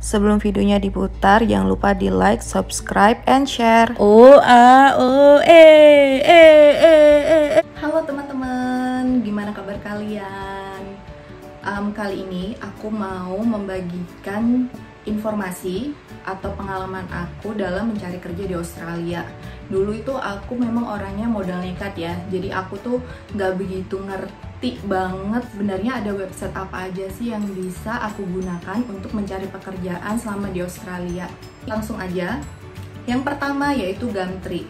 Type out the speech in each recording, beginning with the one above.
Sebelum videonya diputar, jangan lupa di like, subscribe, and share. Halo teman-teman, gimana kabar kalian? Kali ini aku mau membagikan informasi atau pengalaman aku dalam mencari kerja di Australia. Dulu itu aku memang orangnya modal nekat ya, jadi aku tuh nggak begitu ngerti banget sebenarnya ada website apa aja sih yang bisa aku gunakan untuk mencari pekerjaan selama di Australia. Langsung aja, yang pertama yaitu Gumtree.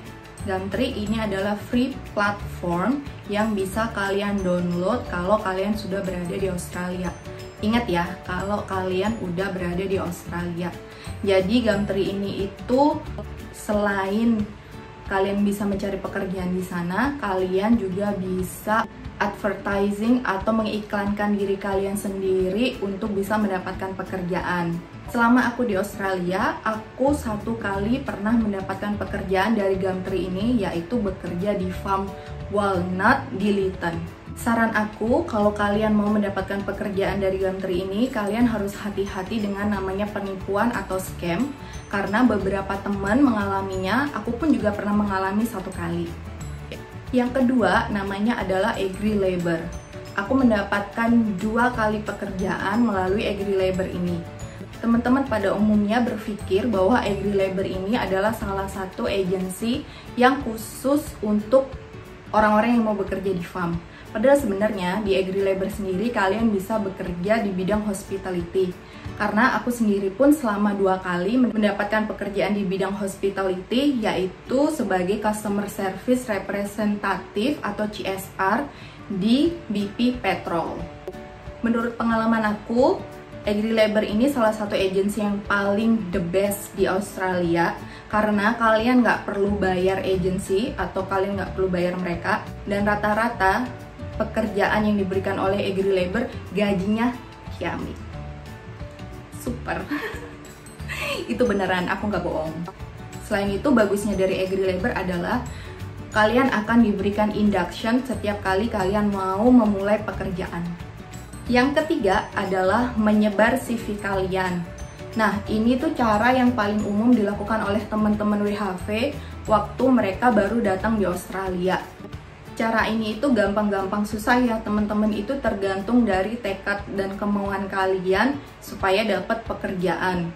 Gumtree ini adalah free platform yang bisa kalian download kalau kalian sudah berada di Australia. Ingat ya, kalau kalian udah berada di Australia. Jadi Gumtree ini itu selain kalian bisa mencari pekerjaan di sana, kalian juga bisa advertising atau mengiklankan diri kalian sendiri untuk bisa mendapatkan pekerjaan. Selama aku di Australia, aku satu kali pernah mendapatkan pekerjaan dari Gumtree ini, yaitu bekerja di farm walnut di Lytton. Saran aku, kalau kalian mau mendapatkan pekerjaan dari Gumtree ini, kalian harus hati-hati dengan namanya penipuan atau scam, karena beberapa teman mengalaminya, aku pun juga pernah mengalami satu kali. Yang kedua, namanya adalah Agree Labor. Aku mendapatkan 2 kali pekerjaan melalui Agree Labor ini. Teman-teman pada umumnya berpikir bahwa Agree Labor ini adalah salah satu agensi yang khusus untuk orang-orang yang mau bekerja di farm. Padahal sebenarnya di Agree Labor sendiri kalian bisa bekerja di bidang hospitality. Karena aku sendiri pun selama 2 kali mendapatkan pekerjaan di bidang hospitality, yaitu sebagai Customer Service Representative atau CSR di BP Petrol. Menurut pengalaman aku, Agree Labor ini salah satu agensi yang paling the best di Australia, karena kalian nggak perlu bayar agensi atau kalian nggak perlu bayar mereka, dan rata-rata pekerjaan yang diberikan oleh Agree Labor gajinya yummy, super. Itu beneran, aku nggak bohong. Selain itu, bagusnya dari Agree Labor adalah kalian akan diberikan induction setiap kali kalian mau memulai pekerjaan. Yang ketiga adalah menyebar CV kalian. Nah, ini tuh cara yang paling umum dilakukan oleh teman-teman WHV waktu mereka baru datang di Australia. Cara ini itu gampang-gampang susah ya teman-teman, itu tergantung dari tekad dan kemauan kalian supaya dapat pekerjaan.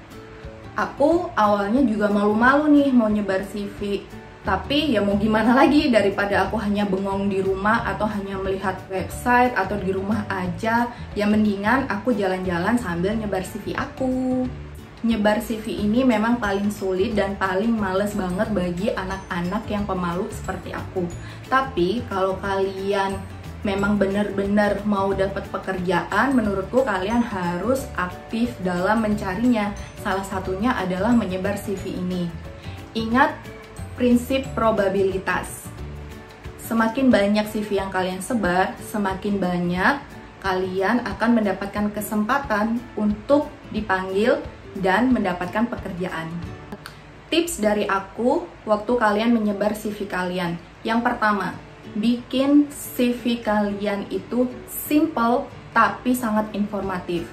Aku awalnya juga malu-malu nih mau nyebar CV, tapi ya mau gimana lagi, daripada aku hanya bengong di rumah atau hanya melihat website atau di rumah aja, ya mendingan aku jalan-jalan sambil nyebar CV aku. Nyebar CV ini memang paling sulit dan paling males banget bagi anak-anak yang pemalu seperti aku. Tapi kalau kalian memang benar-benar mau dapat pekerjaan, menurutku kalian harus aktif dalam mencarinya. Salah satunya adalah menyebar CV ini. Ingat prinsip probabilitas. Semakin banyak CV yang kalian sebar, semakin banyak kalian akan mendapatkan kesempatan untuk dipanggil dan mendapatkan pekerjaan. Tips dari aku waktu kalian menyebar CV kalian. Yang pertama, bikin CV kalian itu simple tapi sangat informatif.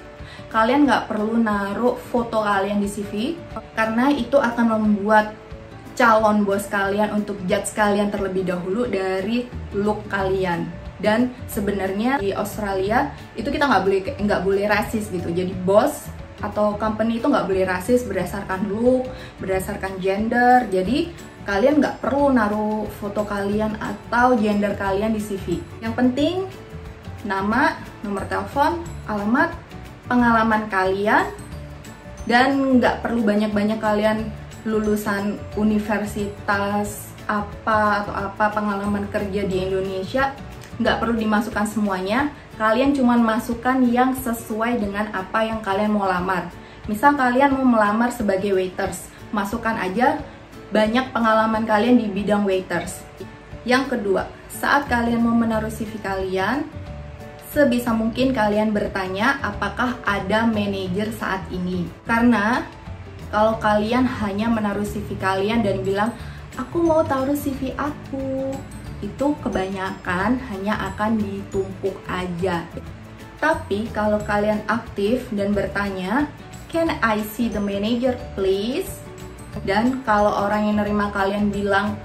Kalian nggak perlu naruh foto kalian di CV, karena itu akan membuat calon bos kalian untuk judge kalian terlebih dahulu dari look kalian. Dan sebenarnya di Australia itu kita nggak boleh rasis gitu. Jadi bos atau company itu nggak boleh rasis berdasarkan look, berdasarkan gender. Jadi kalian nggak perlu naruh foto kalian atau gender kalian di CV. Yang penting nama, nomor telepon, alamat, pengalaman kalian, dan nggak perlu banyak-banyak kalian lulusan universitas apa atau apa, pengalaman kerja di Indonesia. Nggak perlu dimasukkan semuanya, kalian cuma masukkan yang sesuai dengan apa yang kalian mau lamar. Misal kalian mau melamar sebagai waiters, masukkan aja banyak pengalaman kalian di bidang waiters. Yang kedua, saat kalian mau menaruh CV kalian, sebisa mungkin kalian bertanya apakah ada manajer saat ini. Karena kalau kalian hanya menaruh CV kalian dan bilang, aku mau taruh CV aku, itu kebanyakan hanya akan ditumpuk aja. Tapi kalau kalian aktif dan bertanya, can I see the manager please? Dan kalau orang yang nerima kalian bilang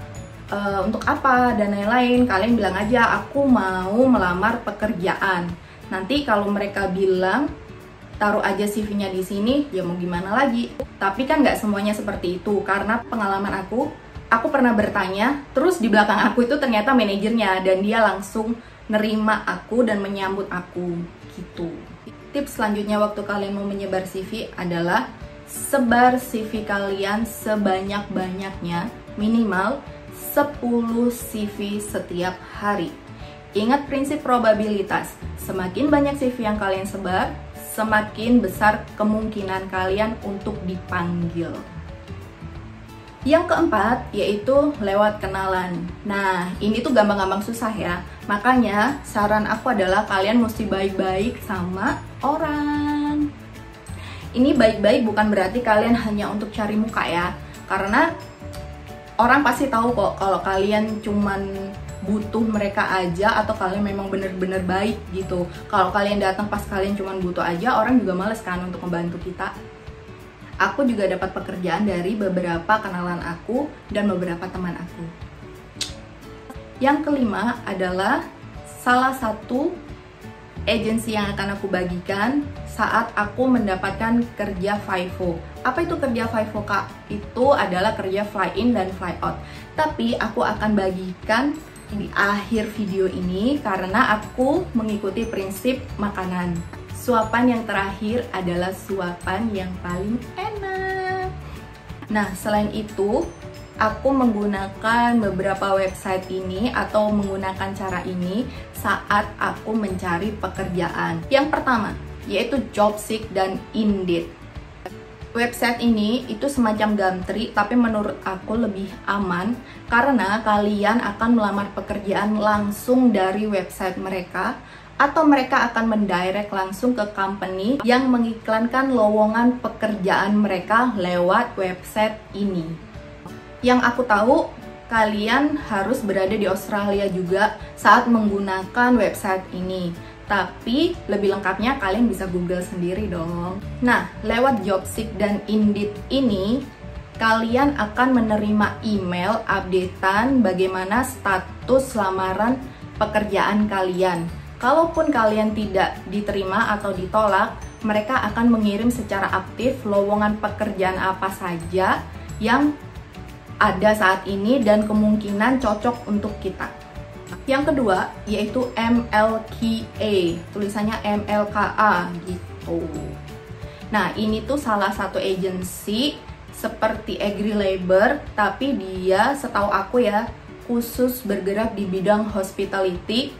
untuk apa dan lain-lain, kalian bilang aja aku mau melamar pekerjaan. Nanti kalau mereka bilang taruh aja CV-nya di sini, ya mau gimana lagi. Tapi kan nggak semuanya seperti itu, karena pengalaman aku pernah bertanya, terus di belakang aku itu ternyata manajernya, dan dia langsung nerima aku dan menyambut aku gitu. Tips selanjutnya waktu kalian mau menyebar CV adalah sebar CV kalian sebanyak-banyaknya, minimal 10 CV setiap hari. Ingat prinsip probabilitas, semakin banyak CV yang kalian sebar, semakin besar kemungkinan kalian untuk dipanggil. Yang keempat, yaitu lewat kenalan. Nah, ini tuh gampang-gampang susah ya. Makanya, saran aku adalah kalian mesti baik-baik sama orang. Ini baik-baik bukan berarti kalian hanya untuk cari muka ya. Karena orang pasti tahu kok kalau kalian cuman butuh mereka aja atau kalian memang bener-bener baik gitu. Kalau kalian datang pas kalian cuman butuh aja, orang juga males kan untuk membantu kita. Aku juga dapat pekerjaan dari beberapa kenalan aku dan beberapa teman aku. Yang kelima adalah salah satu agensi yang akan aku bagikan saat aku mendapatkan kerja FIFO. Apa itu kerja FIFO, Kak? Itu adalah kerja fly in dan fly out. Tapi aku akan bagikan di akhir video ini karena aku mengikuti prinsip makanan. Suapan yang terakhir adalah suapan yang paling enak. Nah, selain itu, aku menggunakan beberapa website ini atau menggunakan cara ini saat aku mencari pekerjaan. Yang pertama, yaitu Jobseek dan Indeed. Website ini itu semacam Gumtree, tapi menurut aku lebih aman karena kalian akan melamar pekerjaan langsung dari website mereka, atau mereka akan mendirect langsung ke company yang mengiklankan lowongan pekerjaan mereka lewat website ini. Yang aku tahu, kalian harus berada di Australia juga saat menggunakan website ini. Tapi lebih lengkapnya kalian bisa Google sendiri dong. Nah, lewat Jobseek dan Indeed ini, kalian akan menerima email updatean bagaimana status lamaran pekerjaan kalian. Kalaupun kalian tidak diterima atau ditolak, mereka akan mengirim secara aktif lowongan pekerjaan apa saja yang ada saat ini dan kemungkinan cocok untuk kita. Yang kedua, yaitu MLKA, tulisannya MLKA gitu. Nah, ini tuh salah satu agensi seperti AgriLabor, tapi dia setahu aku ya, khusus bergerak di bidang hospitality,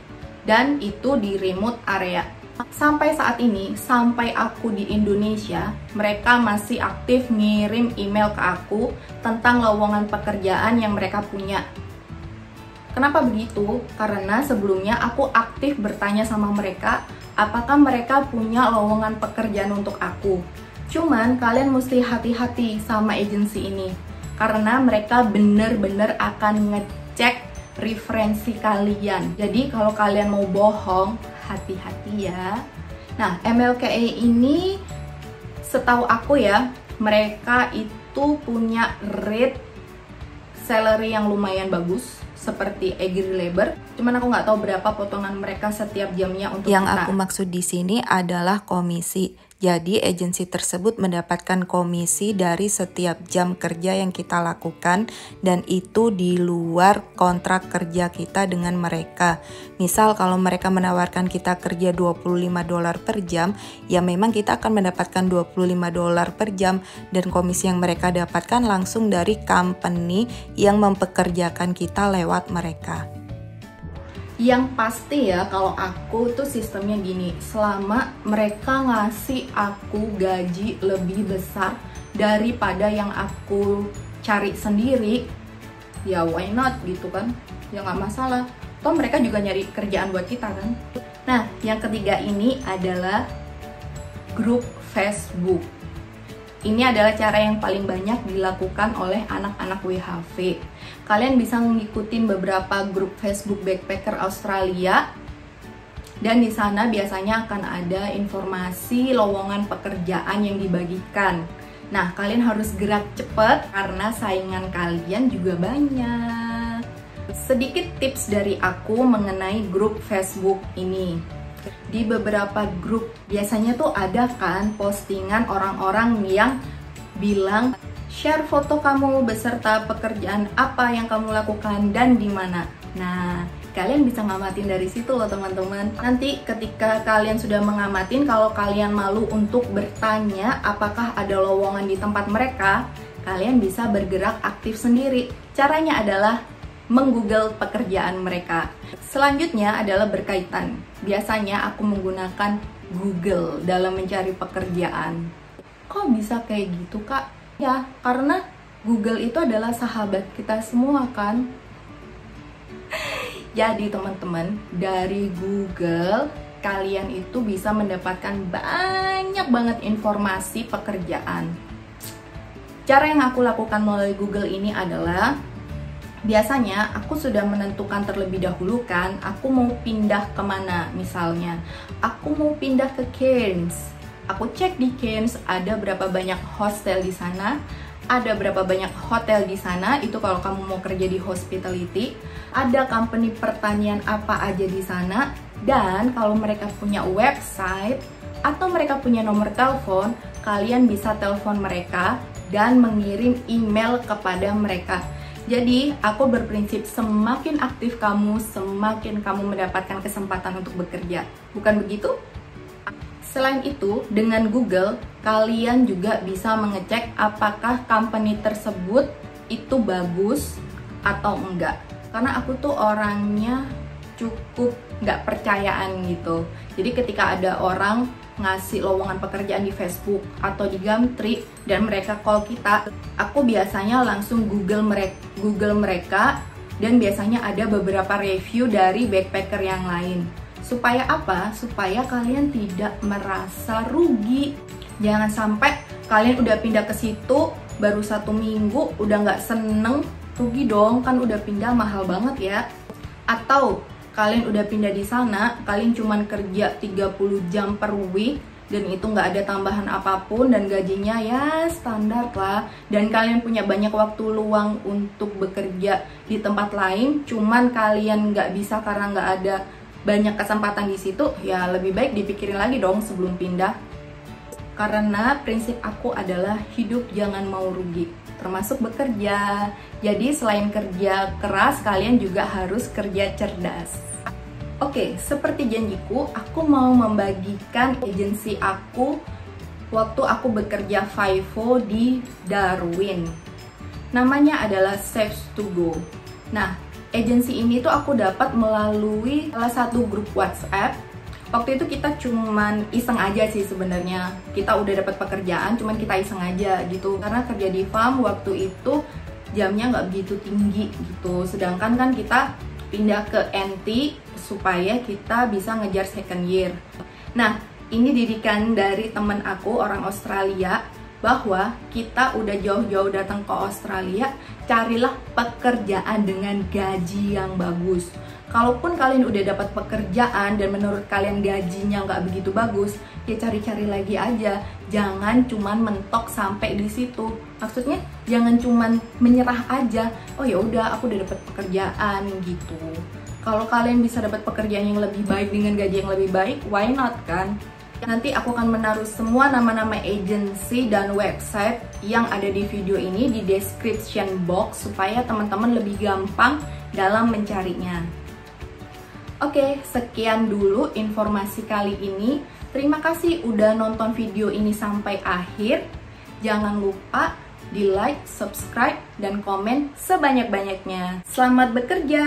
dan itu di remote area. Sampai saat ini, sampai aku di Indonesia, mereka masih aktif ngirim email ke aku tentang lowongan pekerjaan yang mereka punya. Kenapa begitu? Karena sebelumnya aku aktif bertanya sama mereka, apakah mereka punya lowongan pekerjaan untuk aku. Cuman kalian mesti hati-hati sama agensi ini, karena mereka bener-bener akan ngecek referensi kalian. Jadi kalau kalian mau bohong, hati-hati ya. Nah, MLKA ini setahu aku ya, mereka itu punya rate salary yang lumayan bagus seperti AgriLabor. Cuman aku nggak tahu berapa potongan mereka setiap jamnya untuk Yang kita. aku maksud di sini adalah komisi. Jadi agensi tersebut mendapatkan komisi dari setiap jam kerja yang kita lakukan, dan itu di luar kontrak kerja kita dengan mereka. Misal kalau mereka menawarkan kita kerja $25 per jam, ya memang kita akan mendapatkan $25 per jam, dan komisi yang mereka dapatkan langsung dari company yang mempekerjakan kita lewat mereka. Yang pasti ya, kalau aku tuh sistemnya gini, selama mereka ngasih aku gaji lebih besar daripada yang aku cari sendiri, ya why not gitu kan, ya nggak masalah. Toh mereka juga nyari kerjaan buat kita kan. Nah, yang ketiga ini adalah grup Facebook. Ini adalah cara yang paling banyak dilakukan oleh anak-anak WHV. Kalian bisa ngikutin beberapa grup Facebook backpacker Australia Dan di sana biasanya akan ada informasi lowongan pekerjaan yang dibagikan. Nah, kalian harus gerak cepat karena saingan kalian juga banyak. Sedikit tips dari aku mengenai grup Facebook ini. Di beberapa grup biasanya tuh ada kan postingan orang-orang yang bilang share foto kamu beserta pekerjaan apa yang kamu lakukan dan di mana. Nah, kalian bisa ngamatin dari situ loh teman-teman. Nanti ketika kalian sudah mengamatin, kalau kalian malu untuk bertanya apakah ada lowongan di tempat mereka, kalian bisa bergerak aktif sendiri. Caranya adalah menggoogle pekerjaan mereka. Selanjutnya adalah berkaitan. Biasanya aku menggunakan Google dalam mencari pekerjaan. Kok bisa kayak gitu, Kak? Ya, karena Google itu adalah sahabat kita semua kan. Jadi teman-teman, dari Google kalian itu bisa mendapatkan banyak banget informasi pekerjaan. Cara yang aku lakukan melalui Google ini adalah, biasanya aku sudah menentukan terlebih dahulu kan, aku mau pindah kemana. Misalnya, aku mau pindah ke Cairns. Aku cek di Cairns ada berapa banyak hostel di sana, ada berapa banyak hotel di sana, itu kalau kamu mau kerja di hospitality, ada company pertanian apa aja di sana, dan kalau mereka punya website atau mereka punya nomor telepon, kalian bisa telepon mereka dan mengirim email kepada mereka. Jadi, aku berprinsip semakin aktif kamu, semakin kamu mendapatkan kesempatan untuk bekerja. Bukan begitu? Selain itu, dengan Google, kalian juga bisa mengecek apakah company tersebut itu bagus atau enggak. Karena aku tuh orangnya cukup nggak percayaan gitu. Jadi ketika ada orang ngasih lowongan pekerjaan di Facebook atau di Gumtree dan mereka call kita, aku biasanya langsung Google mereka dan biasanya ada beberapa review dari backpacker yang lain. Supaya apa? Supaya kalian tidak merasa rugi. Jangan sampai kalian udah pindah ke situ baru 1 minggu udah nggak seneng, rugi dong, kan udah pindah mahal banget ya. Atau kalian udah pindah di sana, kalian cuman kerja 30 jam per week dan itu nggak ada tambahan apapun dan gajinya ya standar lah, dan kalian punya banyak waktu luang untuk bekerja di tempat lain, cuman kalian nggak bisa karena nggak ada banyak kesempatan di situ, ya lebih baik dipikirin lagi dong sebelum pindah. Karena prinsip aku adalah hidup jangan mau rugi, termasuk bekerja. Jadi selain kerja keras, kalian juga harus kerja cerdas. Oke, seperti janjiku, aku mau membagikan agensi aku waktu aku bekerja FIFO di Darwin. Namanya adalah Saves2Go. Nah, agensi ini tuh aku dapat melalui salah satu grup WhatsApp. Waktu itu kita cuman iseng aja sih sebenarnya. Kita udah dapat pekerjaan, cuman kita iseng aja gitu. Karena kerja di farm waktu itu jamnya nggak begitu tinggi gitu. Sedangkan kan kita pindah ke NT supaya kita bisa ngejar second year. Nah, ini didikan dari temen aku orang Australia, bahwa kita udah jauh-jauh datang ke Australia, carilah pekerjaan dengan gaji yang bagus. Kalaupun kalian udah dapat pekerjaan dan menurut kalian gajinya nggak begitu bagus, ya cari-cari lagi aja. Jangan cuman mentok sampai di situ. Maksudnya jangan cuman menyerah aja. Oh ya udah, aku udah dapat pekerjaan gitu. Kalau kalian bisa dapat pekerjaan yang lebih baik dengan gaji yang lebih baik, why not kan? Nanti aku akan menaruh semua nama-nama agensi dan website yang ada di video ini di description box supaya teman-teman lebih gampang dalam mencarinya. Oke, sekian dulu informasi kali ini. Terima kasih udah nonton video ini sampai akhir. Jangan lupa di like, subscribe, dan komen sebanyak-banyaknya. Selamat bekerja!